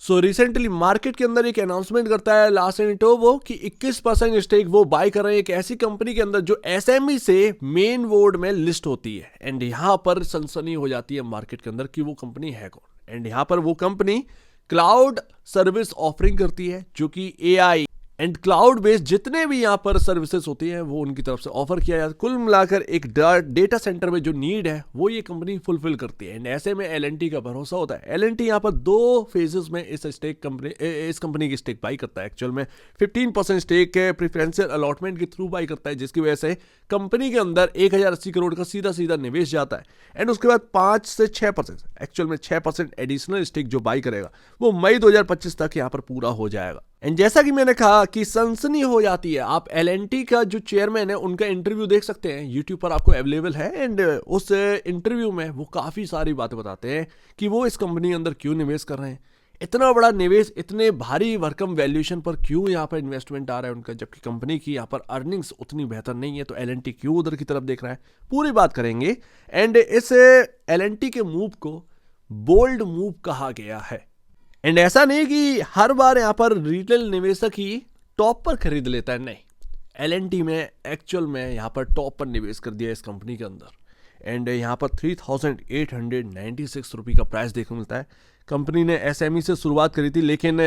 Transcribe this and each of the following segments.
So recently market के अंदर एक अनाउंसमेंट करता है लार्सन एंड टोब्रो कि 21% स्टेक वो बाय कर रहे हैं एक ऐसी कंपनी के अंदर जो एसएमई से मेन बोर्ड में लिस्ट होती है। एंड यहाँ पर सनसनी हो जाती है मार्केट के अंदर कि वो कंपनी है कौन। एंड यहाँ पर वो कंपनी क्लाउड सर्विस ऑफरिंग करती है जो कि एआई एंड क्लाउड बेस्ड जितने भी यहाँ पर सर्विसेज होती हैं वो उनकी तरफ से ऑफर किया जाता है। कुल मिलाकर एक डेटा सेंटर में जो नीड है वो ये कंपनी फुलफिल करती है। एंड ऐसे में एलएनटी का भरोसा होता है। एलएनटी यहाँ पर 2 फेजेस में इस कंपनी की स्टेक बाई करता है। एक्चुअल में 15% स्टेक प्रेफरेंशियल अलॉटमेंट के थ्रू बाई करता है, जिसकी वजह से कंपनी के अंदर 1080 करोड़ का सीधा सीधा निवेश जाता है। एंड उसके बाद 5 से 6%, एक्चुअल में 6% एडिशनल स्टेक जो बाई करेगा वो मई 2025 तक यहाँ पर पूरा हो जाएगा। एंड जैसा कि मैंने कहा कि सनसनी हो जाती है, आप एलएनटी का जो चेयरमैन है उनका इंटरव्यू देख सकते हैं, यूट्यूब पर आपको अवेलेबल है। एंड उस इंटरव्यू में वो काफ़ी सारी बातें बताते हैं कि वो इस कंपनी के अंदर क्यों निवेश कर रहे हैं, इतना बड़ा निवेश इतने भारी भरकम वैल्यूएशन पर क्यों यहाँ पर इन्वेस्टमेंट आ रहा है उनका, जबकि कंपनी की यहाँ पर अर्निंग्स उतनी बेहतर नहीं है, तो एलएनटी क्यों उधर की तरफ देख रहा है, पूरी बात करेंगे। एंड इस एलएनटी के मूव को बोल्ड मूव कहा गया है। एंड ऐसा नहीं कि हर बार यहाँ पर रिटेल निवेशक ही टॉप पर खरीद लेता है, नहीं, एलएनटी में एक्चुअल में यहाँ पर टॉप पर निवेश कर दिया इस कंपनी के अंदर। एंड यहाँ पर 3,896 रुपये का प्राइस देखने को मिलता है। कंपनी ने एसएमई से शुरुआत करी थी, लेकिन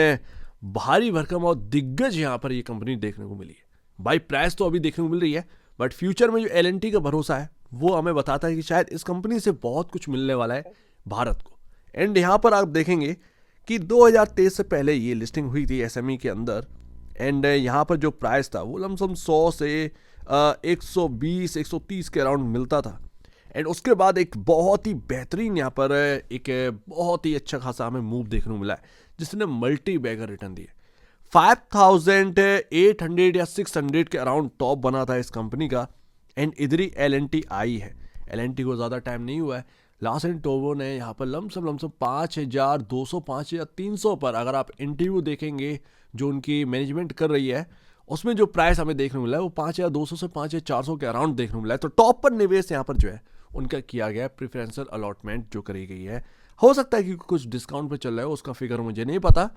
भारी भरकम और दिग्गज यहाँ पर ये कंपनी देखने को मिली है। भाई प्राइस तो अभी देखने को मिल रही है, बट फ्यूचर में जो एलएनटी का भरोसा है वो हमें बताता है कि शायद इस कंपनी से बहुत कुछ मिलने वाला है भारत को। एंड यहाँ पर आप देखेंगे कि 2023 से पहले ये लिस्टिंग हुई थी एसएमई के अंदर। एंड यहाँ पर जो प्राइस था वो लमसम 100 से 120-130 के अराउंड मिलता था। एंड उसके बाद एक बहुत ही बेहतरीन यहाँ पर एक बहुत ही अच्छा खासा हमें मूव देखने को मिला है, जिसने मल्टी बैगर रिटर्न दिए। 5,800 या 600 के अराउंड टॉप बना था इस कंपनी का। एंड इधर ही एलएनटी आई है। एलएनटी को ज़्यादा टाइम नहीं हुआ है, लार्सन एंड टोब्रो ने यहाँ पर लमसम 5,200 5,300 पर, अगर आप इंटरव्यू देखेंगे जो उनकी मैनेजमेंट कर रही है उसमें जो प्राइस हमें देखने को मिला है वो 5,200 से 5,400 के अराउंड देखने को मिला है। तो टॉप पर निवेश यहाँ पर जो है उनका किया गया है, प्रेफरेंशियल अलॉटमेंट जो करी गई है। हो सकता है कि कुछ डिस्काउंट पे चल रहा है, उसका फिगर मुझे नहीं पता,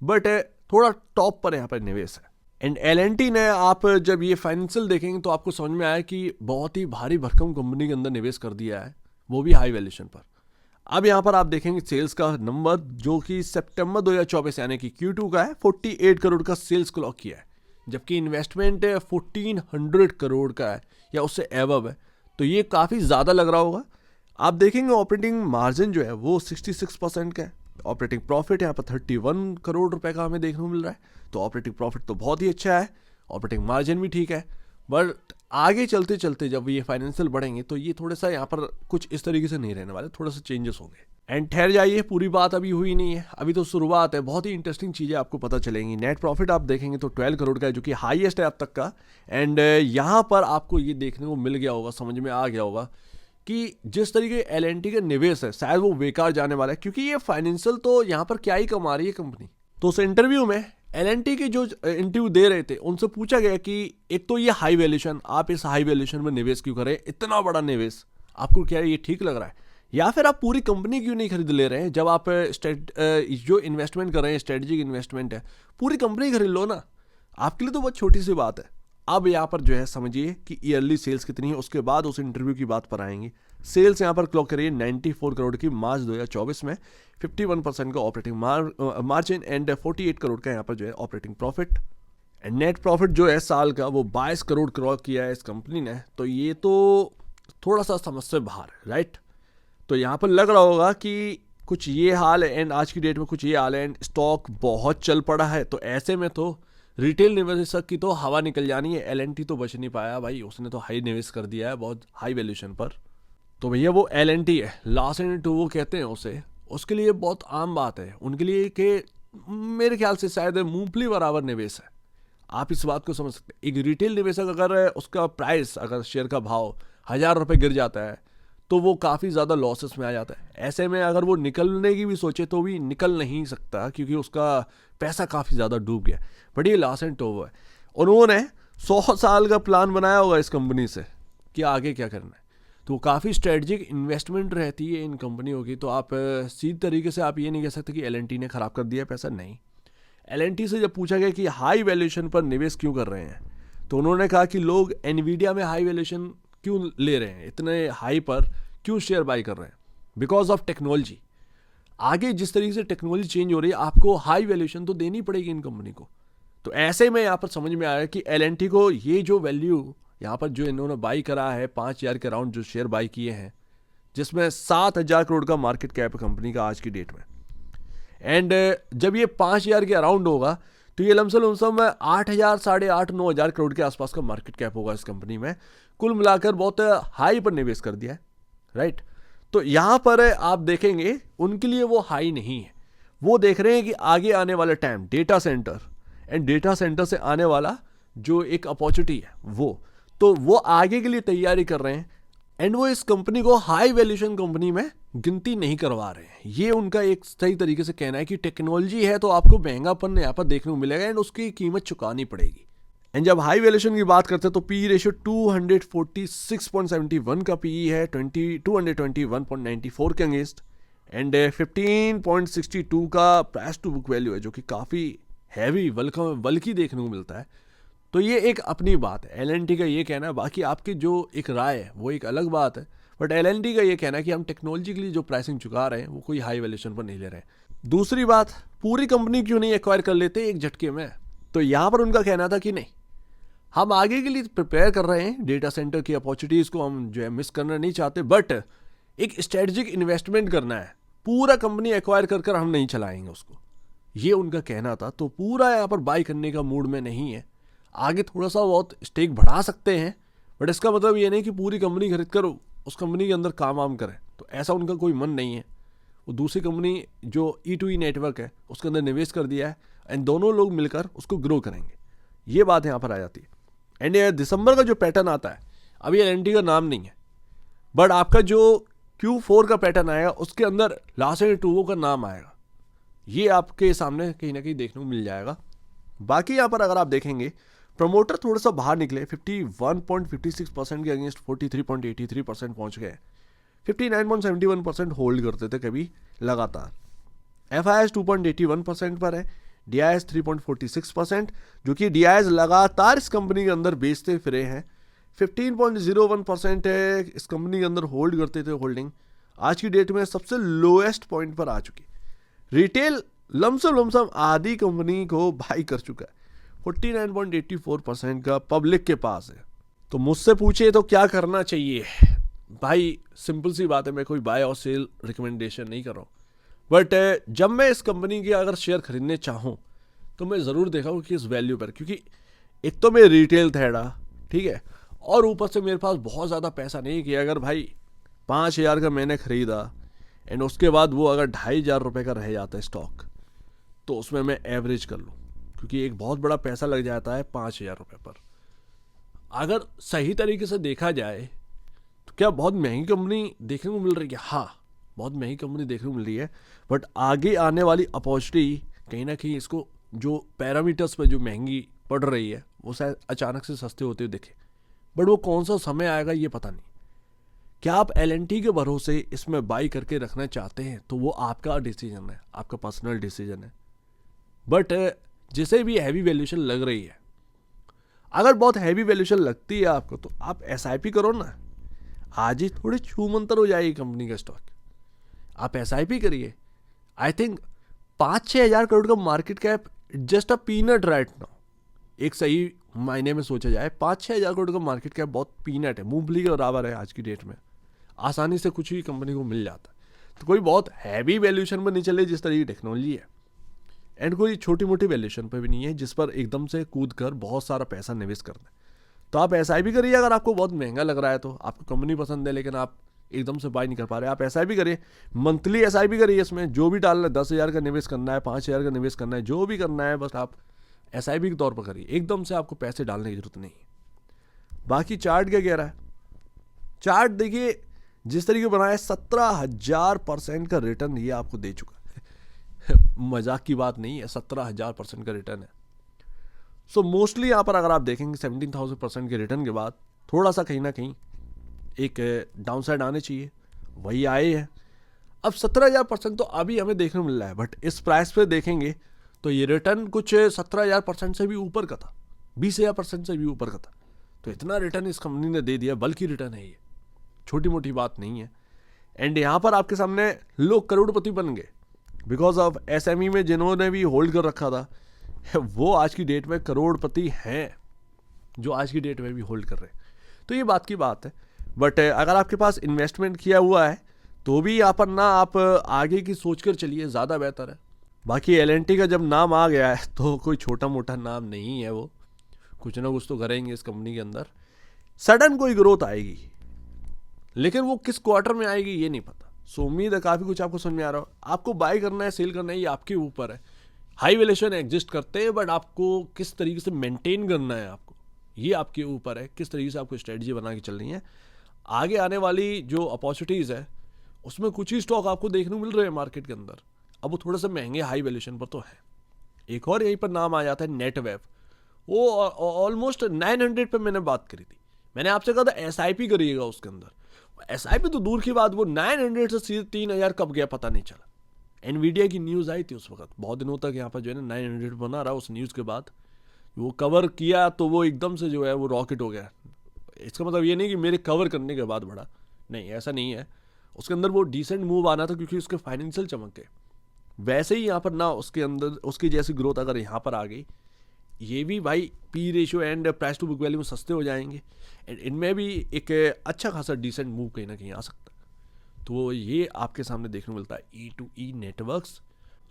बट थोड़ा टॉप पर यहाँ पर निवेश है। एंड एलएनटी ने आप जब ये फाइनेंशियल देखेंगे तो आपको समझ में आया कि बहुत ही भारी भरकम कंपनी के अंदर निवेश कर दिया है, वो भी हाई वैल्यूएशन पर। अब यहाँ पर आप देखेंगे सेल्स का नंबर जो कि सितंबर 2024 यानी कि Q2 का है, 48 करोड़ का सेल्स क्लॉक किया है, जबकि इन्वेस्टमेंट 1400 करोड़ का है या उससे एबव है, तो ये काफ़ी ज़्यादा लग रहा होगा। आप देखेंगे ऑपरेटिंग मार्जिन जो है वो 66% का है। ऑपरेटिंग प्रॉफिट यहाँ पर 31 करोड़ रुपए का हमें देखने को मिल रहा है, तो ऑपरेटिंग प्रॉफिट तो बहुत ही अच्छा है, ऑपरेटिंग मार्जिन भी ठीक है। बट आगे चलते चलते जब ये फाइनेंशियल बढ़ेंगे तो ये थोड़ा सा यहाँ पर कुछ इस तरीके से नहीं रहने वाले, थोड़ा सा चेंजेस होंगे। एंड ठहर जाइए, पूरी बात अभी हुई नहीं है, अभी तो शुरुआत है, बहुत ही इंटरेस्टिंग चीज़ें आपको पता चलेंगी। नेट प्रॉफिट आप देखेंगे तो 12 करोड़ का है, जो कि हाईएस्ट है अब तक का। एंड यहाँ पर आपको ये देखने को मिल गया होगा, समझ में आ गया होगा कि जिस तरीके एलएनटी का निवेश है शायद वो बेकार जाने वाला है, क्योंकि ये फाइनेंशियल तो यहाँ पर क्या ही कमा रही है कंपनी। तो उस इंटरव्यू में एलएनटी के जो इंटरव्यू दे रहे थे उनसे पूछा गया कि एक तो ये हाई वैल्यूएशन, आप इस हाई वैल्यूएशन में निवेश क्यों करें, इतना बड़ा निवेश आपको क्या ये ठीक लग रहा है, या फिर आप पूरी कंपनी क्यों नहीं खरीद ले रहे हैं। जब आप जो इन्वेस्टमेंट कर रहे हैं स्ट्रेटेजिक इन्वेस्टमेंट है, पूरी कंपनी खरीद लो ना, आपके लिए तो बहुत छोटी सी बात है। अब यहाँ पर जो है समझिए कि ईयरली सेल्स कितनी है, उसके बाद उस इंटरव्यू की बात पर आएंगे। सेल्स यहाँ पर क्लॉक करिए 94 करोड़ की मार्च 2024 में, 51% का ऑपरेटिंग मार्जिन एंड 48 करोड़ का यहाँ पर जो है operating profit. And net profit जो है साल का वो 22 करोड़ क्लॉक किया है इस कंपनी ने, तो ये तो थोड़ा सा समझ से बाहर है, राइट। तो यहाँ पर लग रहा होगा कि कुछ ये हाल है, एंड आज की डेट में कुछ ये हाल है, एंड स्टॉक बहुत चल पड़ा है, तो ऐसे में तो रिटेल निवेशक की तो हवा निकल जानी है। एलएनटी तो बच नहीं पाया भाई, उसने तो हाई निवेश कर दिया है बहुत हाई वैल्यूएशन पर। तो भैया वो एलएनटी है, लार्सन एंड टोब्रो कहते हैं उसे, उसके लिए बहुत आम बात है उनके लिए कि मेरे ख्याल से शायद मूंगफली बराबर निवेश है। आप इस बात को समझ सकते हैं। एक रिटेल निवेशक अगर उसका प्राइस, अगर शेयर का भाव 1,000 रुपये गिर जाता है तो वो काफ़ी ज़्यादा लॉसेस में आ जाता है। ऐसे में अगर वो निकलने की भी सोचे तो भी निकल नहीं सकता, क्योंकि उसका पैसा काफ़ी ज़्यादा डूब गया। बट ये लार्सन एंड टोब्रो है, उन्होंने 100 साल का प्लान बनाया होगा इस कंपनी से कि आगे क्या करना है। तो काफ़ी स्ट्रेटजिक इन्वेस्टमेंट रहती है इन कंपनियों की। तो आप सीधे तरीके से आप ये नहीं कह सकते कि एल ने ख़राब कर दिया पैसा, नहीं। एल से जब पूछा गया कि हाई वैल्यूएशन पर निवेश क्यों कर रहे हैं, तो उन्होंने कहा कि लोग एनवीडिया में हाई वैल्यूएशन क्यों ले रहे हैं, इतने हाई पर क्यों शेयर बाई कर रहे हैं, बिकॉज ऑफ टेक्नोलॉजी। आगे जिस तरीके से टेक्नोलॉजी चेंज हो रही है, आपको हाई वैल्यूएशन तो देनी पड़ेगी इन कंपनी को। तो ऐसे में यहाँ पर समझ में आया कि एल को ये जो वैल्यू यहाँ पर जो इन्होंने बाई करा है, 5,000 के अराउंड जो शेयर बाई किए हैं, जिसमें 7,000 करोड़ का मार्केट कैप है कंपनी का आज की डेट में। एंड जब ये 5,000 के अराउंड होगा तो ये लमसम 8,000, 8,500, 9,000 करोड़ के आसपास का मार्केट कैप होगा इस कंपनी में। कुल मिलाकर बहुत हाई पर निवेश कर दिया है, राइट। तो यहाँ पर आप देखेंगे उनके लिए वो हाई नहीं है, वो देख रहे हैं कि आगे आने वाला time data centre and data centre से आने वाला जो एक अपॉर्चुनिटी है वो आगे के लिए तैयारी कर रहे हैं। एंड वो इस कंपनी को हाई वैल्यूएशन कंपनी में गिनती नहीं करवा रहे हैं। ये उनका एक सही तरीके से कहना है कि टेक्नोलॉजी है तो आपको महंगापन यहाँ पर देखने को मिलेगा एंड उसकी कीमत चुकानी पड़ेगी। एंड जब हाई वैल्यूएशन की बात करते हैं तो पी रेशियो 246.71 का पी है 221.94 के अगेंस्ट, एंड 15.62 का प्राइस टू बुक वैल्यू है, जो कि काफ़ी हैवी बल्कि देखने को मिलता है। तो ये एक अपनी बात है, एल का ये कहना है। बाकी आपकी जो एक राय है वो एक अलग बात है, बट एल का ये कहना है कि हम टेक्नोलॉजी के लिए जो प्राइसिंग चुका रहे हैं वो कोई हाई वैल्यूएशन पर नहीं ले रहे हैं। दूसरी बात, पूरी कंपनी क्यों नहीं एक्वायर कर लेते एक झटके में। तो यहाँ पर उनका कहना था कि नहीं, हम आगे के लिए प्रिपेयर कर रहे हैं, डेटा सेंटर की अपॉर्चुनिटीज़ को हम जो है मिस करना नहीं चाहते, बट एक स्ट्रेटजिक इन्वेस्टमेंट करना है, पूरा कंपनी एक्वायर कर हम नहीं चलाएंगे उसको, ये उनका कहना था। तो पूरा यहाँ पर बाई करने का मूड में नहीं है। आगे थोड़ा सा बहुत स्टेक बढ़ा सकते हैं, बट इसका मतलब ये नहीं कि पूरी कंपनी खरीद कर उस कंपनी के अंदर काम करें। तो ऐसा उनका कोई मन नहीं है। वो दूसरी कंपनी जो E2E नेटवर्क है उसके अंदर निवेश कर दिया है एंड दोनों लोग मिलकर उसको ग्रो करेंगे, ये बात यहाँ पर आ जाती है। एंड दिसंबर का जो पैटर्न आता है, अभी एल का नाम नहीं है, बट आपका जो Q4 का पैटर्न आएगा उसके अंदर लार्सन एंड टुब्रो का नाम आएगा। ये आपके सामने कहीं ना कहीं देखने को मिल जाएगा। बाकी यहाँ पर अगर आप देखेंगे, प्रमोटर थोड़ा सा बाहर निकले, 51.56% के अगेंस्ट 43.83% पहुंच गए। 59.71% होल्ड करते थे कभी लगातार। FIS 2.81% पर है, DIS 3.46%, जो कि DIS लगातार इस कंपनी के अंदर बेचते फिरे हैं। 15.01% है इस कंपनी के अंदर होल्ड करते थे होल्डिंग, आज की डेट में सबसे लोएस्ट पॉइंट पर आ चुकी। रिटेल लमसम आधी कंपनी को बाई कर चुका है, 49.84% का पब्लिक के पास है। तो मुझसे पूछे तो क्या करना चाहिए भाई, सिंपल सी बात है, मैं कोई बाय और सेल रिकमेंडेशन नहीं कर रहा हूँ, बट जब मैं इस कंपनी के अगर शेयर खरीदने चाहूँ तो मैं ज़रूर देखा कि इस वैल्यू पर, क्योंकि एक तो मैं रिटेल थेड़ा, ठीक है, और ऊपर से मेरे पास बहुत ज़्यादा पैसा नहीं कि अगर भाई 5,000 का मैंने ख़रीदा एंड उसके बाद वो अगर 2,500 रुपये का रह जाता है स्टॉक, तो उसमें मैं एवरेज कर लूँ, क्योंकि एक बहुत बड़ा पैसा लग जाता है 5,000 रुपये पर। अगर सही तरीके से देखा जाए तो क्या बहुत महंगी कंपनी देखने को मिल रही है? हाँ, बहुत महंगी कंपनी देखने को मिल रही है, बट आगे आने वाली अपॉर्चुनिटी कहीं ना कहीं इसको जो पैरामीटर्स पर जो महंगी पड़ रही है वो शायद अचानक से सस्ते होते हुए दिखे, बट वो कौन सा समय आएगा ये पता नहीं। क्या आप L&T के भरोसे इसमें बाई करके रखना चाहते हैं तो वो आपका डिसीजन है, आपका पर्सनल डिसीजन है, बट जिसे भी हैवी वैल्यूएशन लग रही है, अगर बहुत हैवी वैल्यूएशन लगती है आपको तो आप SIP करो ना। आज ही थोड़ी छूमंतर हो जाएगी कंपनी का स्टॉक, आप SIP करिए। आई थिंक 5-6 हज़ार करोड़ का market cap just a peanut right now. एक सही मायने में सोचा जाए 5-6 हज़ार करोड़ का मार्केट कैप बहुत पीनट है, मूंगफली के बराबर है आज की डेट में। आसानी से कुछ भी कंपनी को मिल जाता है, तो कोई बहुत हैवी वैल्यूएशन पर नहीं चले जिस तरह की टेक्नोलॉजी है, एंड कोई छोटी मोटी वैल्यूएशन पर भी नहीं है जिस पर एकदम से कूद कर बहुत सारा पैसा निवेश करना है। तो आप SIP करिए। अगर आपको बहुत महंगा लग रहा है तो आपको कंपनी पसंद है लेकिन आप एकदम से बाय नहीं कर पा रहे, आप SIP करिए, मंथली SIP करिए। इसमें जो भी डालना है, 10,000 का निवेश करना है, 5,000 का निवेश करना है, जो भी करना है बस आप SIP के तौर पर करिए। एकदम से आपको पैसे डालने की जरूरत नहीं है। बाकी चार्ट क्या कह रहा है, चार्ट देखिए जिस तरीके बनाया 17,000% का रिटर्न ये आपको दे चुका है। मजाक की बात नहीं है, 17,000% का रिटर्न है। सो मोस्टली यहाँ पर अगर आप देखेंगे 17,000% के रिटर्न के बाद थोड़ा सा कहीं ना कहीं एक डाउन साइड आने चाहिए, वही आए हैं। अब 17,000% तो अभी हमें देखने को मिल रहा है, बट इस प्राइस पे देखेंगे तो ये रिटर्न कुछ 17,000% से भी ऊपर का था, 20,000% से भी ऊपर का था। तो इतना रिटर्न इस कंपनी ने दे दिया, बल्कि रिटर्न है ये, छोटी मोटी बात नहीं है। एंड यहाँ पर आपके सामने लोग करोड़पति बन गए बिकॉज ऑफ एसएमई में जिन्होंने भी होल्ड कर रखा था, वो आज की डेट में करोड़पति हैं, जो आज की डेट में भी होल्ड कर रहे हैं। तो ये बात की बात है। बट अगर आपके पास इन्वेस्टमेंट किया हुआ है तो भी यहाँ पर ना आप आगे की सोच कर चलिए, ज़्यादा बेहतर है। बाकी एल का जब नाम आ गया है तो कोई छोटा मोटा नाम नहीं है, वो कुछ ना कुछ तो करेंगे इस कंपनी के अंदर। सडन कोई ग्रोथ आएगी, लेकिन वो किस क्वार्टर में आएगी ये नहीं पता। सो उम्मीद है काफ़ी कुछ आपको समझ में आ रहा हो। आपको बाय करना है, सेल करना है, ये आपके ऊपर है। हाई वैल्यूएशन एग्जिस्ट करते हैं, बट आपको किस तरीके से मेंटेन करना है, आपको ये आपके ऊपर है, किस तरीके से आपको स्ट्रेटजी बना के चलनी है। आगे आने वाली जो अपॉर्चुनिटीज़ है उसमें कुछ ही स्टॉक आपको देखने को मिल रहे हैं मार्केट के अंदर। अब वो थोड़ा सा महंगे हाई वैल्यूएशन पर तो है। एक और यहीं पर नाम आ जाता है नेटवेव, वो ऑलमोस्ट 900 पे मैंने बात करी थी। मैंने आपसे कहा था SIP करिएगा उसके अंदर। SIP तो दूर की बात, वो 900 से सीधे 3,000 कब गया पता नहीं चला। एनवीडिया की न्यूज़ आई थी उस वक्त, बहुत दिनों तक यहाँ पर जो है ना 900 बना रहा। उस न्यूज़ के बाद वो कवर किया तो वो एकदम से जो है वो रॉकेट हो गया। इसका मतलब ये नहीं कि मेरे कवर करने के बाद बढ़ा, नहीं, ऐसा नहीं है। उसके अंदर वो डिसेंट मूव आना था क्योंकि उसके फाइनेंशियल चमके। वैसे ही यहाँ पर ना उसके अंदर उसकी जैसी ग्रोथ अगर यहाँ पर आ गई, ये भी भाई P ratio and price to book value में सस्ते हो जाएंगे एंड इनमें भी एक अच्छा खासा डिसेंट मूव कहीं ना कहीं आ सकता है। तो ये आपके सामने देखने को मिलता है E2E नेटवर्क्स।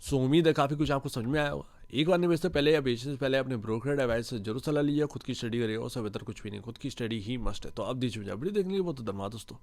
सो उम्मीद है काफ़ी कुछ आपको समझ में आया होगा। एक बार निवेश से पहले या बेचने से पहले अपने ब्रोकर एडवाइस से जरूर सलाह लीजिए, खुद की स्टडी करिएगा, उससे बेहतर कुछ भी नहीं, खुद की स्टडी ही मस्ट है। तो अब दीजिए वीडियो देखने के लिए बहुत धन्यवाद दोस्तों।